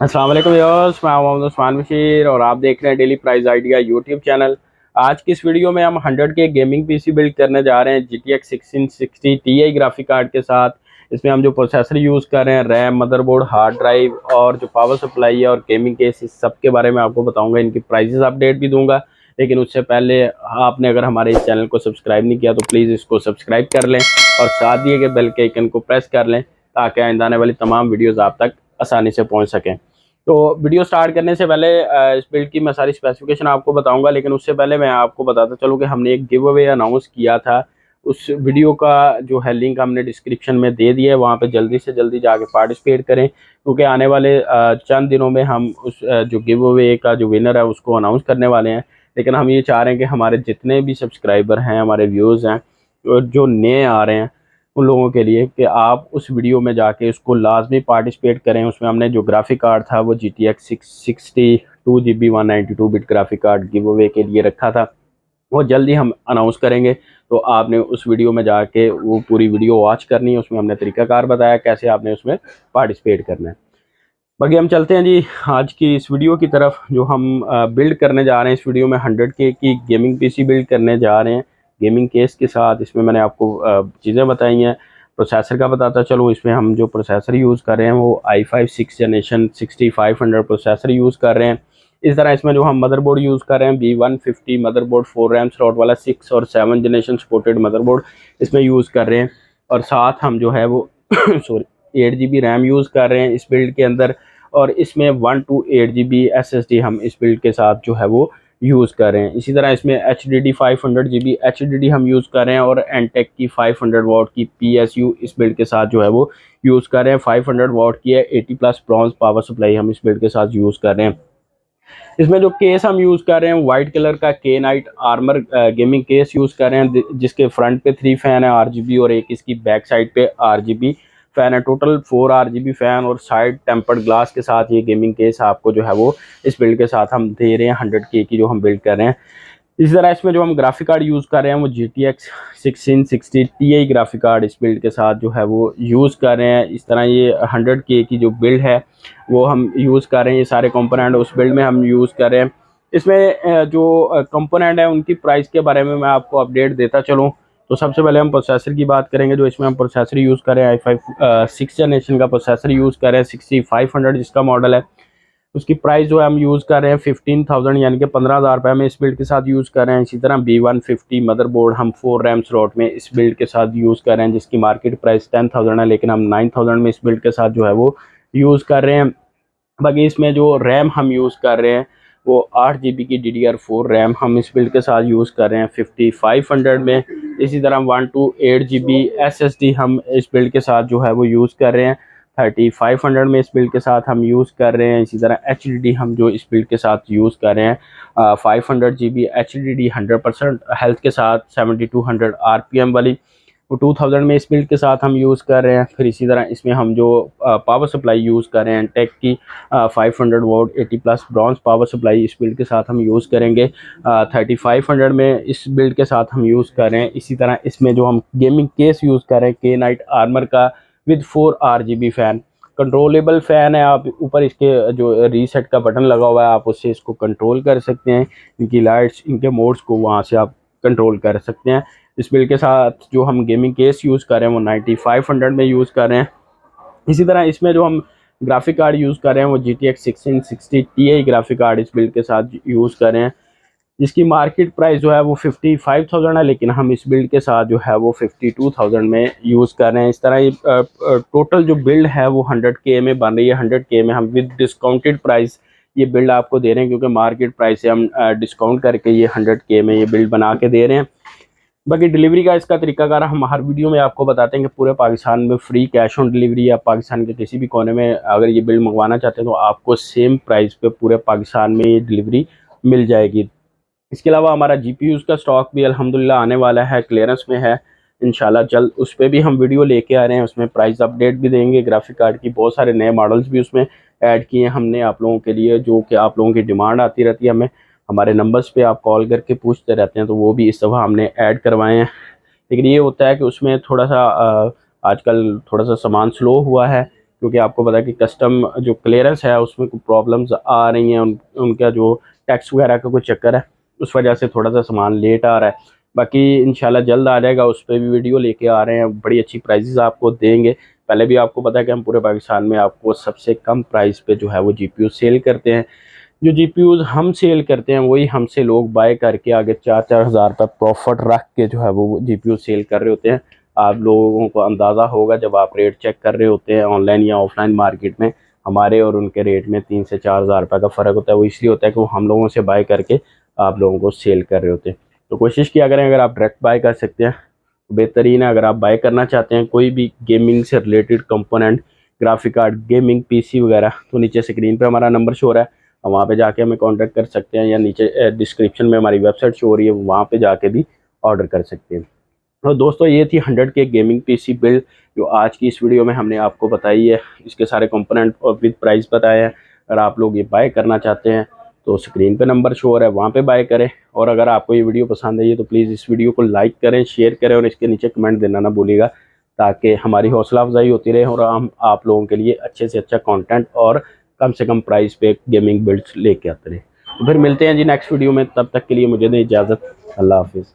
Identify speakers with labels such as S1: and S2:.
S1: अस्सलाम वालेकुम व्यूअर्स, मैं मोहम्मद उस्मान बशीर और आप देख रहे हैं daily price idea YouTube channel. आज की इस वीडियो में हम 100 के गेमिंग पीसी बिल्ड करने जा रहे हैं GTX 1660 Ti ग्राफिक कार्ड के साथ। इसमें हम जो प्रोसेसर यूज़ कर रहे हैं, रैम, मदरबोर्ड, हार्ड ड्राइव और जो पावर सप्लाई है और गेमिंग केस, इस सब के बारे में आपको बताऊंगा। इनकी प्राइसेस अपडेट भी दूंगा, लेकिन उससे पहले आपने अगर हमारे इस चैनल को सब्सक्राइब नहीं किया तो प्लीज़ इसको सब्सक्राइब कर लें और साथ दिए गए बेल के आइकन को प्रेस कर लें ताकि आइंदा आने वाली तमाम वीडियोज़ आप तक आसानी से पहुँच सकें। तो वीडियो स्टार्ट करने से पहले इस बिल्ड की मैं सारी स्पेसिफिकेशन आपको बताऊंगा, लेकिन उससे पहले मैं आपको बताता चलूँ कि हमने एक गिव अवे अनाउंस किया था। उस वीडियो का जो है लिंक हमने डिस्क्रिप्शन में दे दिया है, वहाँ पे जल्दी से जल्दी जाके पार्टिसिपेट करें, क्योंकि आने वाले चंद दिनों में हम उस जो गिव अवे का जो विनर है उसको अनाउंस करने वाले हैं। लेकिन हम ये चाह रहे हैं कि हमारे जितने भी सब्सक्राइबर हैं, हमारे व्यूज़ हैं, जो नए आ रहे हैं, उन लोगों के लिए कि आप उस वीडियो में जाके उसको लाजमी पार्टिसिपेट करें। उसमें हमने जो ग्राफिक कार्ड था वो GTX 660 2GB 192 bit graphic card give away के लिए रखा था, वो जल्दी हम अनाउंस करेंगे। तो आपने उस वीडियो में जाके वो पूरी वीडियो वॉच करनी है। उसमें हमने तरीकाकार बताया कैसे आपने उसमें पार्टिसिपेट करना है। बाकी हम चलते हैं जी आज की इस वीडियो की तरफ। जो हम बिल्ड करने जा रहे हैं इस वीडियो में 100 के की गेमिंग पीसी बिल्ड करने जा रहे हैं गेमिंग केस के साथ। इसमें मैंने आपको चीज़ें बताई हैं। प्रोसेसर का बताता चलो, इसमें हम जो प्रोसेसर यूज़ कर रहे हैं वो i5 6 जनरेशन 6500 प्रोसेसर यूज़ कर रहे हैं। इस तरह इसमें जो हम मदरबोर्ड यूज़ कर रहे हैं B150 मदरबोर्ड 4 रैम स्लॉट वाला 6 और 7 जनरेशन सपोर्टेड मदरबोर्ड इसमें यूज़ कर रहे हैं। और साथ हम जो है वो सॉरी 8GB रैम यूज़ कर रहे हैं इस बिल्ड के अंदर। और इसमें 128GB SSD हम इस बिल्ड के साथ जो है वो यूज़ कर रहे हैं। इसी तरह इसमें HDD 500GB HDD हम यूज़ कर रहे हैं और एनटेक की 500 वाट की PSU इस बिल्ड के साथ जो है वो यूज़ कर रहे हैं। 500 वाट की है, 80+ ब्रॉन्ज पावर सप्लाई हम इस बिल्ड के साथ यूज़ कर रहे हैं। इसमें जो केस हम यूज़ कर रहे हैं वाइट कलर का Knight armour gaming case use कर रहे हैं, जिसके फ्रंट पे 3 फैन है RGB और एक इसकी बैक साइड पे RGB फैन है। टोटल 4 RGB फैन और साइड टेम्पर्ड ग्लास के साथ ये गेमिंग केस आपको जो है वो इस बिल्ड के साथ हम दे रहे हैं 100K की जो हम बिल्ड कर रहे हैं। इसी तरह इसमें जो हम ग्राफिक कार्ड यूज़ कर रहे हैं वो GTX 1660 Ti ग्राफिक कार्ड इस बिल्ड के साथ जो है वो यूज़ कर रहे हैं। इस तरह ये 100K की जो बिल्ड है वो हम यूज़ कर रहे हैं। ये सारे कंपोनेंट उस बिल्ड में हम यूज़ कर रहे हैं। इसमें जो कंपोनेंट है उनकी प्राइस के बारे में मैं आपको अपडेट देता चलूँ। तो सबसे पहले हम प्रोसेसर की बात करेंगे। जो इसमें हम प्रोसेसर यूज़ कर रहे हैं i5 6 जनरेशन का प्रोसेसर यूज़ कर रहे हैं 6500 जिसका मॉडल है। उसकी प्राइस जो है हम यूज़ कर रहे हैं 15,000 यानी कि 15,000 रुपये में इस बिल्ड के साथ यूज़ कर रहे हैं। इसी तरह B150 मदरबोर्ड हम 4 रैम स्लॉट में इस बिल्ड के साथ यूज़ कर रहे हैं, जिसकी मार्केट प्राइस 10,000 है, लेकिन हम 9,000 में इस बिल्ड के साथ जो है वो यूज़ कर रहे हैं। बाकी इसमें जो रैम हम यूज़ कर रहे हैं वो 8GB की DDR4 रैम हम इस बिल्ड के साथ यूज़ कर रहे हैं 5500 में। इसी तरह 128GB SSD हम इस बिल्ड के साथ जो है वो यूज़ कर रहे हैं 3500 में इस बिल्ड के साथ हम यूज़ कर रहे हैं। इसी तरह HDD हम जो इस बिल्ड के साथ यूज़ कर रहे हैं 500GB HDD 100% हेल्थ के साथ 7200 RPM वाली, वो 2000 में इस बिल्ड के साथ हम यूज़ कर रहे हैं। फिर इसी तरह इसमें हम जो पावर सप्लाई यूज़ कर रहे हैं टेक की 500 वाट 80+ ब्रॉन्ज पावर सप्लाई इस बिल्ड के साथ हम यूज़ करेंगे 3500 में इस बिल्ड के साथ हम यूज़ कर रहे हैं। इसी तरह इसमें जो हम गेमिंग केस यूज़ कर रहे हैं Knight आर्मर का with 4 RGB fan, controllable fan है। आप ऊपर इसके जो रीसेट का बटन लगा हुआ है आप उससे इसको कंट्रोल कर सकते हैं। इनकी लाइट्स, इनके मोड्स को वहाँ से आप कंट्रोल कर सकते हैं। इस बिल्ड के साथ जो हम गेमिंग केस यूज़ कर रहे हैं वो 9500 में यूज़ कर रहे हैं। इसी तरह इसमें जो हम ग्राफिक कार्ड यूज़ कर रहे हैं वो GTX 1660 Ti ग्राफिक कार्ड इस बिल्ड के साथ यूज़ कर रहे हैं, जिसकी मार्केट प्राइस जो है वो 55,000 है, लेकिन हम इस बिल्ड के साथ जो है वो 52,000 में यूज़ कर रहे हैं। इस तरह ये टोटल जो बिल्ड है वो 100K में बन रही है। 100K में हम विद डिस्काउंटेड प्राइस ये बिल्ड आपको दे रहे हैं, क्योंकि मार्केट प्राइस से हम डिस्काउंट करके ये 100K में ये बिल्ड बना के दे रहे हैं। बाकी डिलीवरी का इसका तरीकाकार हम हर वीडियो में आपको बताते हैं कि पूरे पाकिस्तान में फ्री कैश ऑन डिलीवरी, या पाकिस्तान के किसी भी कोने में अगर ये बिल मंगवाना चाहते हैं तो आपको सेम प्राइस पे पूरे पाकिस्तान में ये डिलीवरी मिल जाएगी। इसके अलावा हमारा GPUs का स्टॉक भी अल्हम्दुलिल्लाह आने वाला है, क्लियरेंस में है इंशाल्लाह जल्द। उस पर भी हम वीडियो लेके आ रहे हैं, उसमें प्राइस अपडेट भी देंगे। ग्राफिक कार्ड की बहुत सारे नए मॉडल्स भी उसमें ऐड किए हैं हमने आप लोगों के लिए, जो कि आप लोगों की डिमांड आती रहती है। हमें हमारे नंबर्स पे आप कॉल करके पूछते रहते हैं, तो वो भी इस दफ़ा हमने ऐड करवाए हैं। लेकिन ये होता है कि उसमें थोड़ा सा आजकल थोड़ा सा सामान स्लो हुआ है, क्योंकि आपको पता है कि कस्टम जो क्लियरेंस है उसमें कुछ प्रॉब्लम्स आ रही हैं, उनका जो टैक्स वगैरह का कोई चक्कर है, उस वजह से थोड़ा सा सामान लेट आ रहा है। बाकी इंशाल्लाह जल्द आ जाएगा, उस पर भी वीडियो लेके आ रहे हैं, बड़ी अच्छी प्राइजेस आपको देंगे। पहले भी आपको पता है कि हम पूरे पाकिस्तान में आपको सबसे कम प्राइस पे जो है वो GPU सेल करते हैं। जो GPUs हम सेल करते हैं वही हमसे लोग बाय करके आगे 4-4 हज़ार रुपये प्रॉफिट रख के जो है वो GPU सेल कर रहे होते हैं। आप लोगों को अंदाज़ा होगा जब आप रेट चेक कर रहे होते हैं ऑनलाइन या ऑफलाइन मार्केट में, हमारे और उनके रेट में 3 से 4 हज़ार रुपये का फ़र्क होता है। वो इसलिए होता है कि वो हम लोगों से बाय करके आप लोगों को सेल कर रहे होते हैं। तो कोशिश किया करें, अगर आप डायरेक्ट बाय कर सकते हैं तो बेहतरीन है। अगर आप बाय करना चाहते हैं कोई भी गेमिंग से related component, graphic card, gaming PC वगैरह, तो नीचे स्क्रीन पे हमारा नंबर शो हो रहा है, वहाँ पे जाके हमें कांटेक्ट कर सकते हैं, या नीचे डिस्क्रिप्शन में हमारी वेबसाइट शो हो रही है, वहाँ पे जाके भी ऑर्डर कर सकते हैं। तो दोस्तों ये थी 100K गेमिंग PC बिल्ड जो आज की इस वीडियो में हमने आपको बताई है। इसके सारे कंपोनेंट और विद प्राइस बताए हैं। अगर आप लोग ये बाय करना चाहते हैं तो स्क्रीन पे नंबर शो हो रहा है, वहाँ पे बाय करें। और अगर आपको ये वीडियो पसंद आई है तो प्लीज़ इस वीडियो को लाइक करें, शेयर करें और इसके नीचे कमेंट देना ना भूलिएगा, ताकि हमारी हौसला अफजाई होती रहे और हम आप लोगों के लिए अच्छे से अच्छा कंटेंट और कम से कम प्राइस पे गेमिंग बिल्ड्स लेके आते रहे। तो फिर मिलते हैं जी नेक्स्ट वीडियो में, तब तक के लिए मुझे दें इजाज़त। अल्लाह हाफिज़।